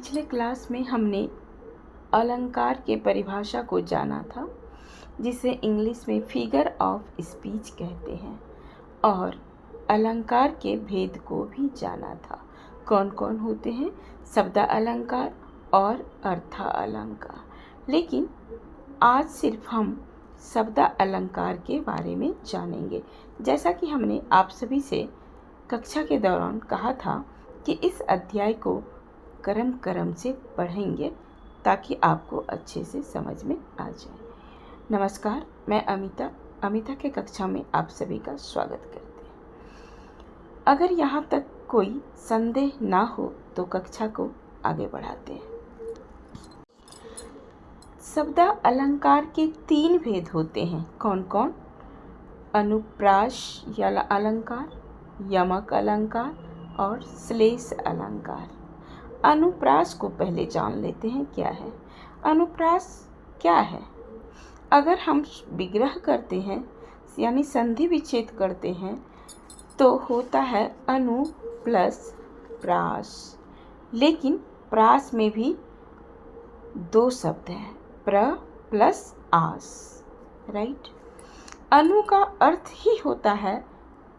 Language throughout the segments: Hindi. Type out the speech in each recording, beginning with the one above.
पिछले क्लास में हमने अलंकार के परिभाषा को जाना था, जिसे इंग्लिश में फिगर ऑफ स्पीच कहते हैं, और अलंकार के भेद को भी जाना था। कौन कौन होते हैं? शब्द अलंकार और अर्थ अलंकार। लेकिन आज सिर्फ हम शब्द अलंकार के बारे में जानेंगे। जैसा कि हमने आप सभी से कक्षा के दौरान कहा था कि इस अध्याय को क्रम क्रम से पढ़ेंगे ताकि आपको अच्छे से समझ में आ जाए। नमस्कार, मैं अमिता के कक्षा में आप सभी का स्वागत करते हैं। अगर यहाँ तक कोई संदेह ना हो तो कक्षा को आगे बढ़ाते हैं। शब्द अलंकार के 3 भेद होते हैं। कौन कौन? अनुप्रास अलंकार, यमक अलंकार और श्लेष अलंकार। अनुप्रास को पहले जान लेते हैं क्या है। अनुप्रास क्या है? अगर हम विग्रह करते हैं यानी संधि विच्छेद करते हैं तो होता है अनु प्लस प्रास। लेकिन प्रास में भी 2 शब्द हैं, प्र प्लस आस, राइट। अनु का अर्थ ही होता है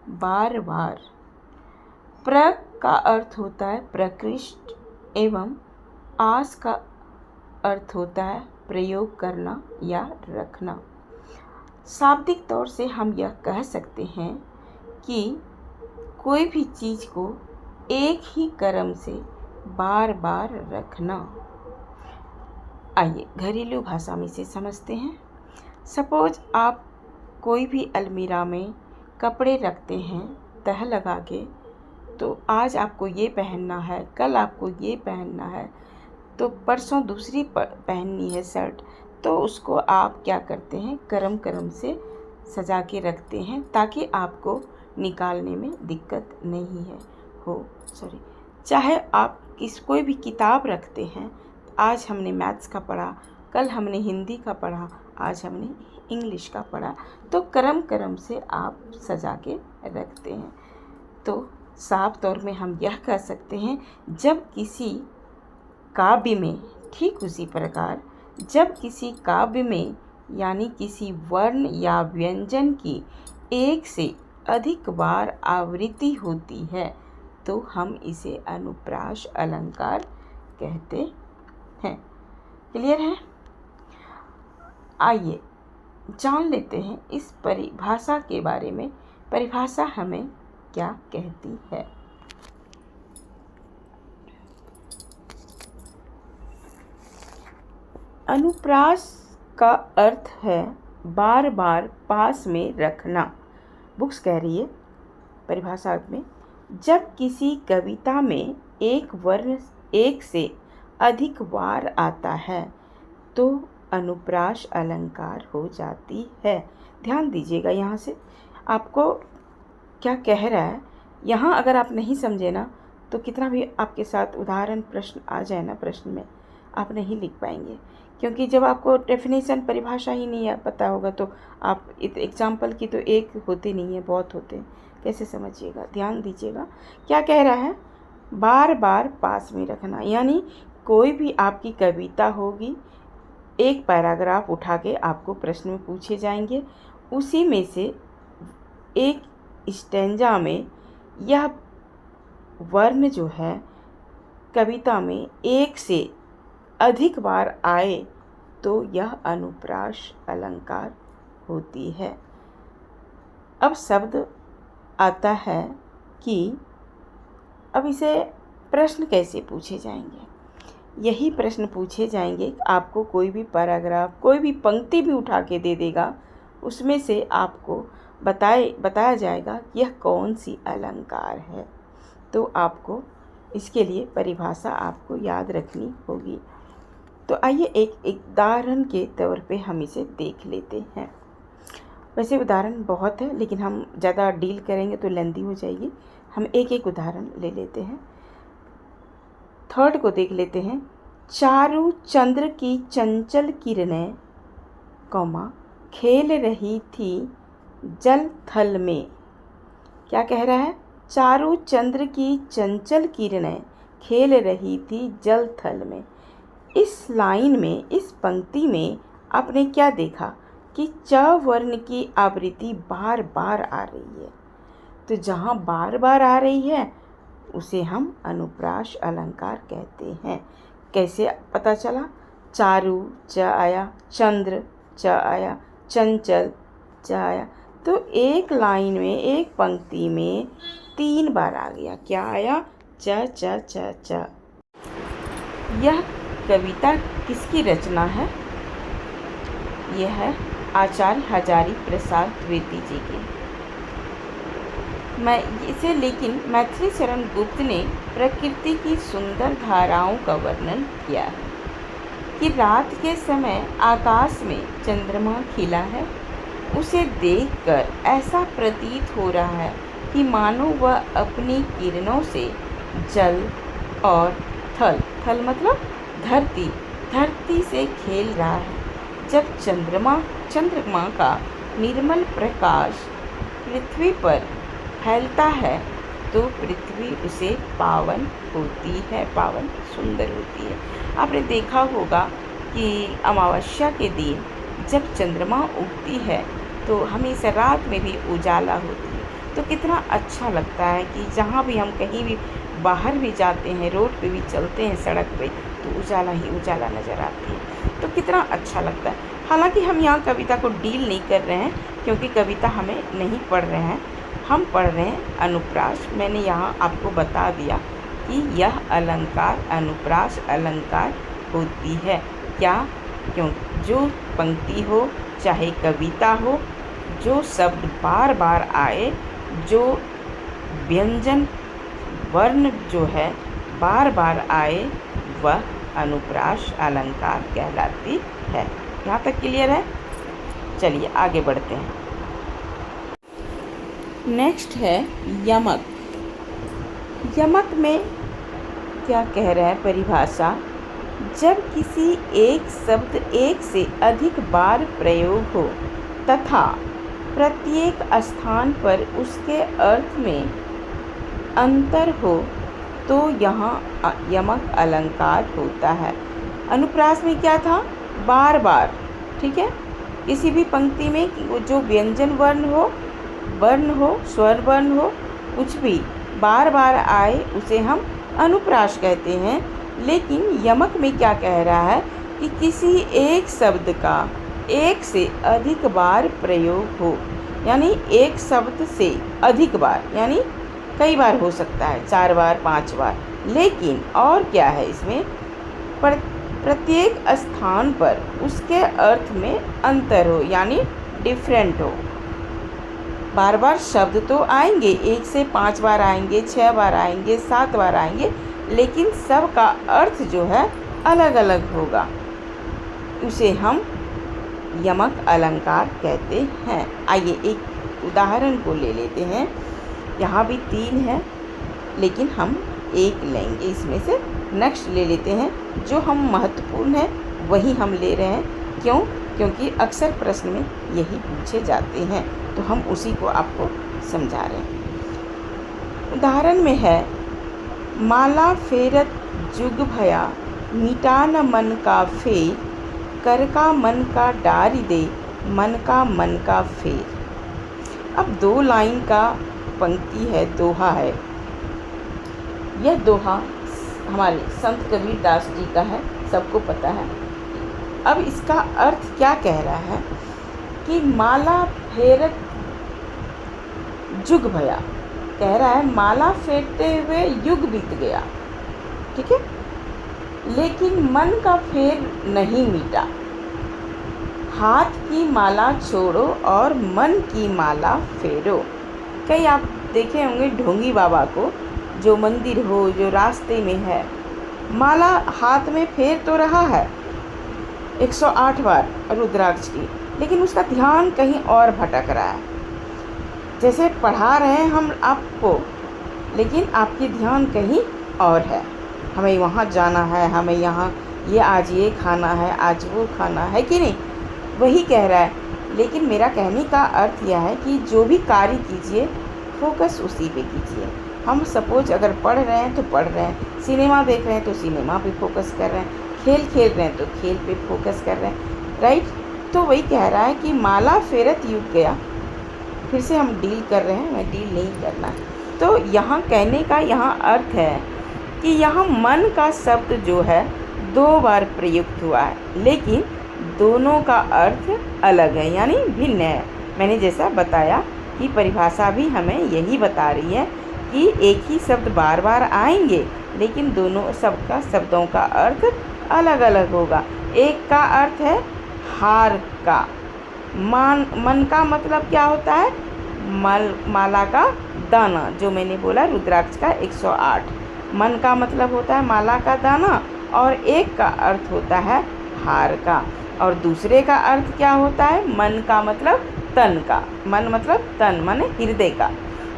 बार बार, प्र का अर्थ होता है प्रकृष्ट एवं आस का अर्थ होता है प्रयोग करना या रखना। शाब्दिक तौर से हम यह कह सकते हैं कि कोई भी चीज़ को एक ही क्रम से बार बार रखना। आइए घरेलू भाषा में इसे समझते हैं। सपोज आप कोई भी अलमीरा में कपड़े रखते हैं तह लगा के, तो आज आपको ये पहनना है, कल आपको ये पहनना है, तो परसों दूसरी पहननी है शर्ट, तो उसको आप क्या करते हैं? क्रम से सजा के रखते हैं ताकि आपको निकालने में दिक्कत नहीं हो। चाहे आप कोई भी किताब रखते हैं, आज हमने मैथ्स का पढ़ा, कल हमने हिंदी का पढ़ा, आज हमने इंग्लिश का पढ़ा, तो क्रम से आप सजा के रखते हैं। तो साफ तौर में हम यह कह सकते हैं, जब किसी काव्य में, ठीक उसी प्रकार जब किसी काव्य में यानी किसी वर्ण या व्यंजन की एक से अधिक बार आवृत्ति होती है तो हम इसे अनुप्रास अलंकार कहते हैं। क्लियर है? आइए जान लेते हैं इस परिभाषा के बारे में। परिभाषा हमें क्या कहती है? अनुप्रास का अर्थ है बार बार पास में रखना। बुक्स कह रही है परिभाषा में, जब किसी कविता में एक वर्ण एक से अधिक बार आता है तो अनुप्रास अलंकार हो जाती है। ध्यान दीजिएगा, यहाँ से आपको क्या कह रहा है। यहाँ अगर आप नहीं समझे ना, तो कितना भी आपके साथ उदाहरण प्रश्न आ जाए ना, प्रश्न में आप नहीं लिख पाएंगे, क्योंकि जब आपको डेफिनेशन परिभाषा ही नहीं पता होगा तो आप एग्जाम्पल की तो एक होते नहीं है, बहुत होते हैं, कैसे समझिएगा। ध्यान दीजिएगा क्या कह रहा है, बार बार पास में रखना। यानी कोई भी आपकी कविता होगी, एक पैराग्राफ उठा के आपको प्रश्न में पूछे जाएंगे, उसी में से एक स्टैंजा में यह वर्ण जो है कविता में एक से अधिक बार आए तो यह अनुप्रास अलंकार होती है। अब शब्द आता है कि अब इसे प्रश्न कैसे पूछे जाएंगे। यही प्रश्न पूछे जाएंगे, आपको कोई भी पैराग्राफ, कोई भी पंक्ति भी उठा के दे देगा, उसमें से आपको बताया जाएगा यह कौन सी अलंकार है। तो आपको इसके लिए परिभाषा आपको याद रखनी होगी। तो आइए एक उदाहरण के तौर पे हम इसे देख लेते हैं। वैसे उदाहरण बहुत है, लेकिन हम ज़्यादा डील करेंगे तो लेंदी हो जाएगी। हम एक उदाहरण ले लेते हैं। 3rd को देख लेते हैं। चारु चंद्र की चंचल किरणें, खेल रही थी जल थल में। क्या कह रहा है? चारु चंद्र की चंचल किरणें खेल रही थी जल थल में। इस लाइन में, इस पंक्ति में आपने क्या देखा कि च वर्ण की आवृत्ति बार बार आ रही है। तो जहाँ बार बार आ रही है उसे हम अनुप्रास अलंकार कहते हैं। कैसे पता चला? चारु च आया, चंद्र च आया, चंचल च आया। तो एक लाइन में, एक पंक्ति में 3 बार आ गया। क्या आया? च च च च। यह कविता किसकी रचना है? यह है आचार्य हजारी प्रसाद द्विवेदी जी की। लेकिन मैथिली शरण गुप्त ने प्रकृति की सुंदर धाराओं का वर्णन किया है कि रात के समय आकाश में चंद्रमा खिला है। उसे देखकर ऐसा प्रतीत हो रहा है कि मानो वह अपनी किरणों से जल और थल मतलब धरती से खेल रहा है। जब चंद्रमा का निर्मल प्रकाश पृथ्वी पर फैलता है तो पृथ्वी उसे पावन होती है, पावन सुंदर होती है। आपने देखा होगा कि अमावस्या के दिन जब चंद्रमा उगती है तो हमेशा रात में भी उजाला होती है। तो कितना अच्छा लगता है कि जहाँ भी हम कहीं भी बाहर भी जाते हैं, रोड पे भी चलते हैं, सड़क पे, तो उजाला ही उजाला नज़र आती है। तो कितना अच्छा लगता है। हालांकि हम यहाँ कविता को डील नहीं कर रहे हैं क्योंकि कविता हमें नहीं पढ़ रहे हैं, हम पढ़ रहे हैं अनुप्रास। मैंने यहाँ आपको बता दिया कि यह अलंकार अनुप्रास अलंकार होती है। क्या? क्यों? जो पंक्ति हो, चाहे कविता हो, जो शब्द बार बार आए, जो व्यंजन वर्ण जो है बार बार आए, वह अनुप्रास अलंकार कहलाती है। यहाँ तक क्लियर है? चलिए आगे बढ़ते हैं। नेक्स्ट है यमक। यमक में क्या कह रहा है परिभाषा? जब किसी एक शब्द एक से अधिक बार प्रयोग हो तथा प्रत्येक स्थान पर उसके अर्थ में अंतर हो तो यहाँ यमक अलंकार होता है। अनुप्रास में क्या था? बार बार, ठीक है, किसी भी पंक्ति में जो व्यंजन वर्ण हो, स्वर वर्ण हो, कुछ भी बार बार आए उसे हम अनुप्रास कहते हैं। लेकिन यमक में क्या कह रहा है कि किसी एक शब्द का एक से अधिक बार प्रयोग हो, यानी एक शब्द से अधिक बार, यानी कई बार हो सकता है, 4 बार 5 बार। लेकिन और क्या है इसमें? प्रत्येक स्थान पर उसके अर्थ में अंतर हो, यानी डिफरेंट हो। बार बार शब्द तो आएंगे, 1 से 5 बार आएंगे, 6 बार आएंगे, 7 बार आएंगे, लेकिन सब का अर्थ जो है अलग अलग होगा। उसे हम यमक अलंकार कहते हैं। आइए एक उदाहरण को ले लेते हैं। यहाँ भी 3 है लेकिन हम एक लेंगे, इसमें से नेक्स्ट ले लेते हैं। जो हम महत्वपूर्ण है वही हम ले रहे हैं। क्यों? क्योंकि अक्सर प्रश्न में यही पूछे जाते हैं, तो हम उसी को आपको समझा रहे हैं। उदाहरण में है, माला फेरत जुग भया, मिटा न मन का फेर, कर का मन का डारी दे, मन का फेर। अब 2 लाइन का पंक्ति है, दोहा है। यह दोहा हमारे संत कबीर दास जी का है, सबको पता है। अब इसका अर्थ क्या कह रहा है कि माला फेरत जुग भया, कह रहा है माला फेरते हुए युग बीत गया, ठीक है, लेकिन मन का फेर नहीं मिटा। हाथ की माला छोड़ो और मन की माला फेरो। कई आप देखे होंगे ढोंगी बाबा को, जो मंदिर हो, जो रास्ते में है, माला हाथ में फेर तो रहा है 108 बार रुद्राक्ष की, लेकिन उसका ध्यान कहीं और भटक रहा है। जैसे पढ़ा रहे हैं हम आपको, लेकिन आपकी ध्यान कहीं और है। हमें वहाँ जाना है, हमें यहाँ आज ये खाना है, आज वो खाना है, कि नहीं? वही कह रहा है। लेकिन मेरा कहने का अर्थ यह है कि जो भी कार्य कीजिए फोकस उसी पे कीजिए। हम सपोज अगर पढ़ रहे हैं तो पढ़ रहे हैं, सिनेमा देख रहे हैं तो सिनेमा पे फोकस कर रहे हैं, खेल खेल रहे हैं तो खेल पे फोकस कर रहे हैं, राइट। तो वही कह रहा है कि माला फेरत युग गया, फिर से हम डील कर रहे हैं, मैं डील नहीं करना। तो यहाँ कहने का यहाँ अर्थ है कि यहाँ मन का शब्द जो है 2 बार प्रयुक्त हुआ है, लेकिन दोनों का अर्थ अलग है, यानी भिन्न है। मैंने जैसा बताया कि परिभाषा भी हमें यही बता रही है कि एक ही शब्द बार बार आएंगे, लेकिन दोनों शब्दों का अर्थ अलग अलग होगा। एक का अर्थ है हार का, मन का मतलब क्या होता है, माला का दाना, जो मैंने बोला रुद्राक्ष का 108। मन का मतलब होता है माला का दाना, और एक का अर्थ होता है हार का, और दूसरे का अर्थ क्या होता है, मन का मतलब तन का, मन मतलब तन माने हृदय का।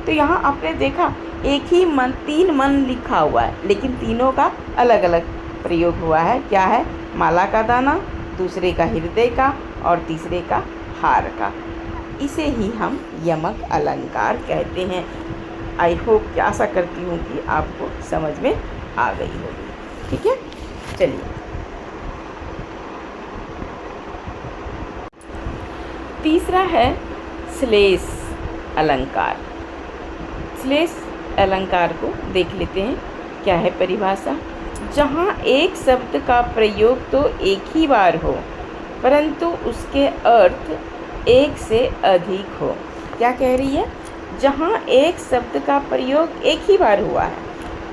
तो यहाँ आपने देखा एक ही मन, 3 मन लिखा हुआ है, लेकिन तीनों का अलग अलग प्रयोग हुआ है। क्या है, माला का दाना, दूसरे का हृदय का, और तीसरे का हार का। इसे ही हम यमक अलंकार कहते हैं। आई होप कि आशा करती हूँ कि आपको समझ में आ गई होगी। ठीक है, चलिए तीसरा है श्लेष अलंकार। श्लेष अलंकार को देख लेते हैं। क्या है परिभाषा, जहाँ एक शब्द का प्रयोग तो एक ही बार हो, परंतु उसके अर्थ एक से अधिक हो। क्या कह रही है, जहाँ एक शब्द का प्रयोग एक ही बार हुआ है,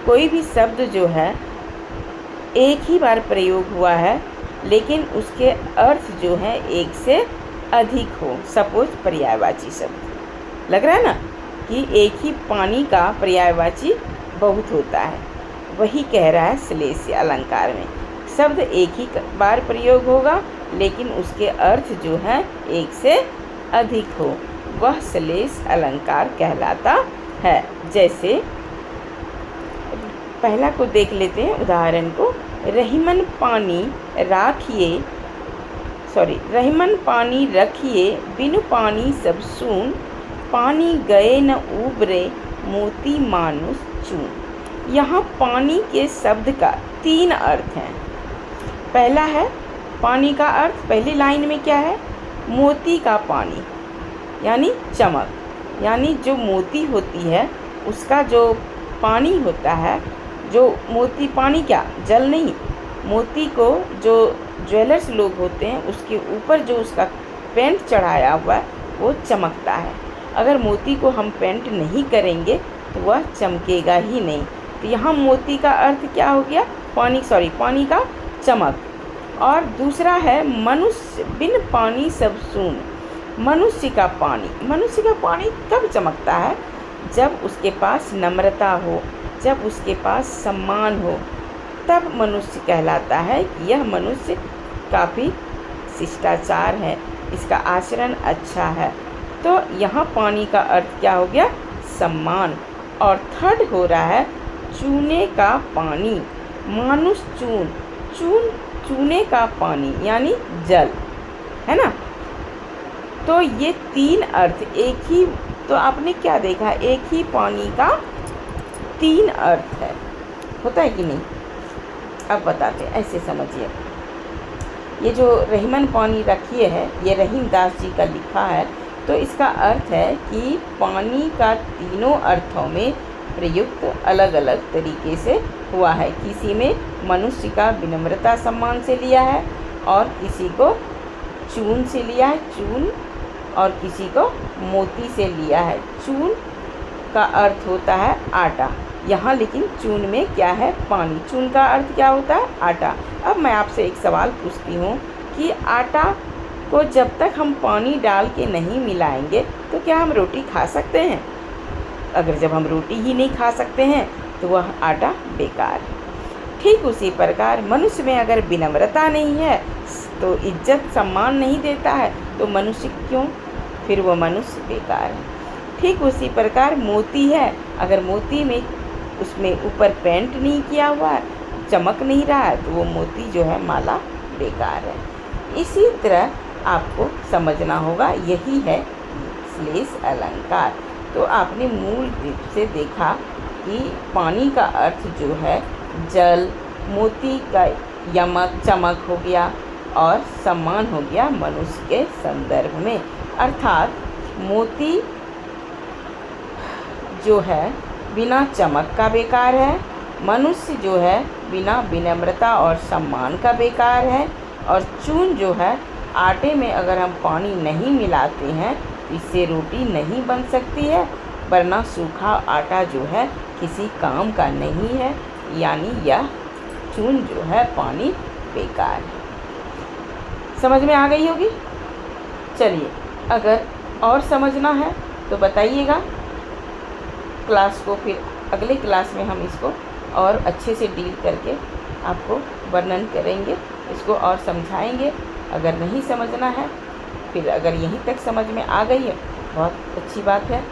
कोई भी शब्द जो है एक ही बार प्रयोग हुआ है, लेकिन उसके अर्थ जो है एक से अधिक हो। सपोज पर्यायवाची शब्द, लग रहा है ना कि एक ही पानी का पर्यायवाची बहुत होता है, वही कह रहा है श्लेष अलंकार में। शब्द एक ही बार प्रयोग होगा, लेकिन उसके अर्थ जो है एक से अधिक हो, वह श्लेष अलंकार कहलाता है। जैसे पहला को देख लेते हैं उदाहरण को, रहीमन पानी रखिए बिनु पानी सब सून, पानी गए न उबरे मोती मानुष चून। यहाँ पानी के शब्द का 3 अर्थ हैं। पहला है पानी का अर्थ, पहली लाइन में क्या है, मोती का पानी यानी चमक, यानी जो मोती होती है उसका जो पानी होता है, जो मोती पानी क्या जल नहीं, मोती को जो ज्वेलर्स लोग होते हैं उसके ऊपर जो उसका पेंट चढ़ाया हुआ है वो चमकता है। अगर मोती को हम पेंट नहीं करेंगे तो वह चमकेगा ही नहीं। तो यहाँ मोती का अर्थ क्या हो गया, पानी का चमक। और दूसरा है मनुष्य बिन पानी सब सून। मनुष्य का पानी कब चमकता है, जब उसके पास नम्रता हो, जब उसके पास सम्मान हो, तब मनुष्य कहलाता है कि यह मनुष्य काफ़ी शिष्टाचार है, इसका आचरण अच्छा है। तो यहाँ पानी का अर्थ क्या हो गया, सम्मान। और थर्ड हो रहा है चूने का पानी, मानुष चूने का पानी यानी जल, है ना। तो ये 3 अर्थ एक ही, तो आपने क्या देखा, एक ही पानी का 3 अर्थ है, होता है कि नहीं। अब बताते हैं, ऐसे समझिए। ये जो रहीमन पानी रखिए है, ये रहीम दास जी का लिखा है। तो इसका अर्थ है कि पानी का तीनों अर्थों में प्रयुक्त अलग अलग तरीके से हुआ है। किसी में मनुष्य का विनम्रता सम्मान से लिया है, और किसी को चून से लिया है, चून, और किसी को मोती से लिया है। चून का अर्थ होता है आटा, यहाँ लेकिन चून में क्या है, पानी। चून का अर्थ क्या होता है, आटा। अब मैं आपसे एक सवाल पूछती हूँ कि आटा को जब तक हम पानी डाल के नहीं मिलाएंगे तो क्या हम रोटी खा सकते हैं। अगर जब हम रोटी ही नहीं खा सकते हैं तो वह आटा बेकार है। ठीक उसी प्रकार मनुष्य में अगर विनम्रता नहीं है, तो इज्जत सम्मान नहीं देता है, तो मनुष्य क्यों, फिर वो मनुष्य बेकार है। ठीक उसी प्रकार मोती है, अगर मोती में उसमें ऊपर पेंट नहीं किया हुआ है, चमक नहीं रहा है, तो वो मोती जो है माला बेकार है। इसी तरह आपको समझना होगा, यही है श्लेष अलंकार। तो आपने मूल रूप से देखा कि पानी का अर्थ जो है जल, मोती का यमक चमक हो गया और सम्मान हो गया मनुष्य के संदर्भ में। अर्थात मोती जो है बिना चमक का बेकार है, मनुष्य जो है बिना विनम्रता और सम्मान का बेकार है, और चून जो है आटे में अगर हम पानी नहीं मिलाते हैं तो इससे रोटी नहीं बन सकती है, वरना सूखा आटा जो है किसी काम का नहीं है, यानी यह चून जो है पानी बेकार है। समझ में आ गई होगी। चलिए, अगर और समझना है तो बताइएगा क्लास को, फिर अगले क्लास में हम इसको और अच्छे से डील करके आपको वर्णन करेंगे, इसको और समझाएंगे। अगर नहीं समझना है, फिर अगर यहीं तक समझ में आ गई है बहुत अच्छी बात है,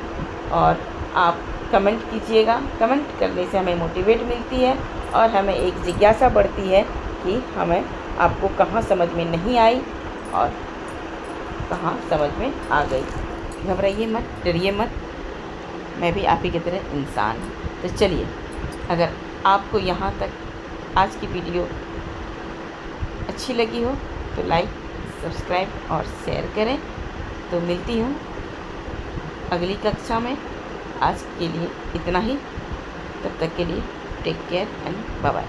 और आप कमेंट कीजिएगा। कमेंट करने से हमें मोटिवेट मिलती है और हमें एक जिज्ञासा बढ़ती है कि हमें आपको कहाँ समझ में नहीं आई और कहाँ समझ में आ गई। घबराइए मत, डरिए मत, मैं भी आप ही की तरह इंसान हूँ। तो चलिए, अगर आपको यहाँ तक आज की वीडियो अच्छी लगी हो तो लाइक, सब्सक्राइब और शेयर करें। तो मिलती हूँ अगली कक्षा में। आज के लिए इतना ही, तब तक के लिए take care and bye bye.